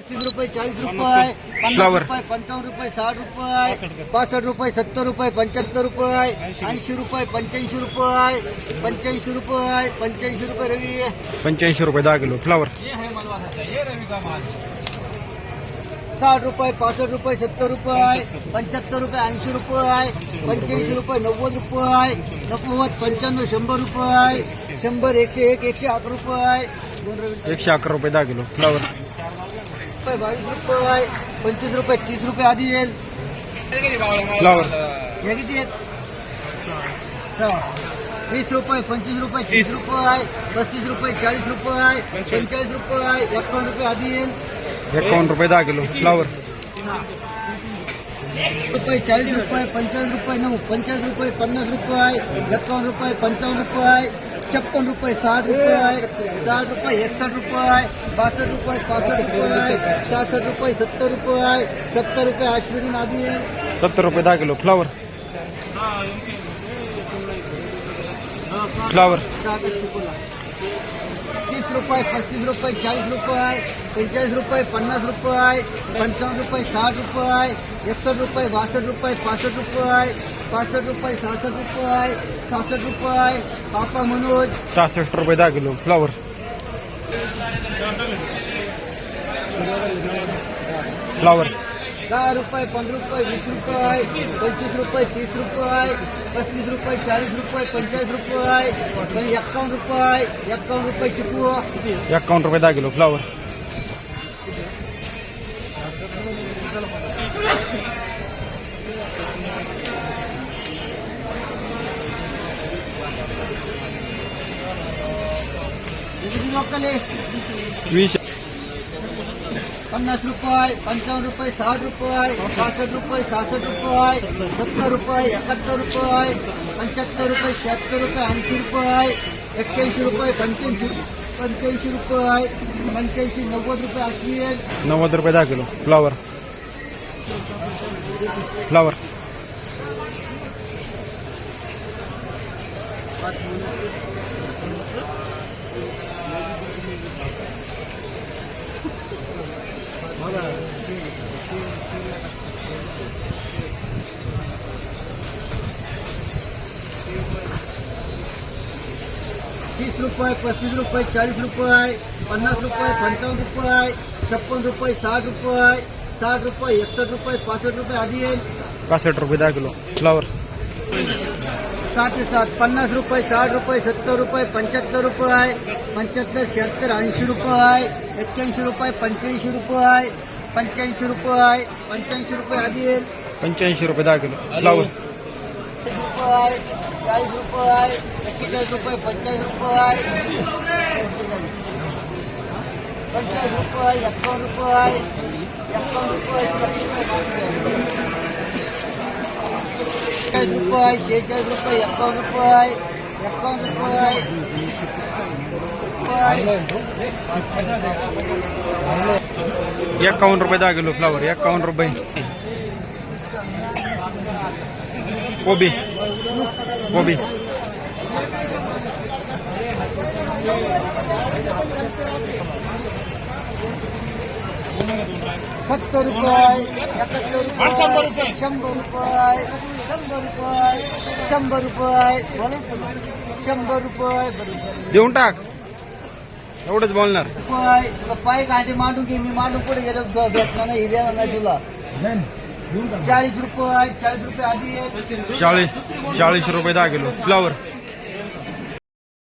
रुपये 40 रुपये 50 रुपये 55 रुपये 60 रुपये 65 रुपये 70 रुपये 75 रुपये 80 रुपये 85 रुपये 85 रुपये 85 रुपये रवी 85 रुपये 10 किलो फ्लावर. 60 रुपये 65 रुपये 70 रुपये 75 रुपये 80 रुपये 85 रुपये 90 रुपये 90 95 100 रुपये 100 101 111 रुपये 111 रुपये 10 किलो फ्लावर. 22 रुपये 25 रुपये 30 रुपये आधी येईल फ्लावर. हे किती आहेत 20 रुपये 25 रुपये 30 रुपये 35 रुपये 40 रुपये 45 रुपये 51 रुपये आधी येईल 51 रुपये 10 किलो फ्लावर. रुपये 40 रुपये 45 रुपये 50 रुपये 50 रुपये 51 रुपये 55 रुपये 56 रुपये 60 रुपये 60 रुपये 61 रुपये 62 रुपये 65 रुपये 66 रुपये 70 रुपये 70 रुपये अश्विनी आधी आहे 70 रुपये 10 किलो फ्लावर. फ्लावर. 30 रुपये 35 रुपये 40 रुपये 45 रुपये 50 रुपये 55 रुपये 60 रुपये 61 रुपये 62 रुपये 65 रुपये 65 रुपये 66 रुपये 66 रुपये पापा मनोज 66 रुपये 10 किलो फ्लावर. फ्लावर. 10 रुपये 15 रुपये 20 रुपये 25 रुपये 30 रुपये 35 रुपये 40 रुपये 45 रुपये 51 रुपये 51 रुपये चिकू 51 रुपये 10 किलो फ्लावर. लोकल 20 50 रुपये 55 रुपये 60 रुपये 65 रुपये 66 रुपये 70 रुपये 71 रुपये 75 रुपये 76 रुपये 80 रुपये 81 रुपये 85 रुपये 85 90 रुपये 80 90 रुपये 10 किलो फ्लावर. फ्लावर. तीस रुपये 35 रुपये 40 रुपये 50 रुपये 55 रुपये 56 रुपये 60 रुपये 60 रुपये 61 रुपये 65 रुपये आधी येईल 65 रुपये 10 किलो फ्लावर. 7 50 रुपये 60 रुपये 70 रुपये 75 रुपये 75 76 80 रुपये 81 रुपये 85 रुपये 85 रुपये 85 रुपये आधी येईल 85 रुपये 10 किलो फ्लावर. 40 रुपये 41 रुपये 45 रुपये 50 रुपये 51 रुपये 51 रुपये 46 रुपये 46 रुपये 51 रुपये 51 रुपये 51 रुपये 10 किलो फ्लावर. 51 रुपये. कोबी. कोबी. 70 रुपये 71 रुपये 100 रुपये 100 रुपये 100 रुपये बोलायचं तुला 100 रुपये देऊन टाक एवढंच बोलणार. रुपये पाय गाठी मांडू की मी मांडू पुढे गेलो भेटणार नाही हिऱ्या नाही तुला 40 रुपये 40 रुपये आधी 40 रुपये 10 किलो फ्लावर.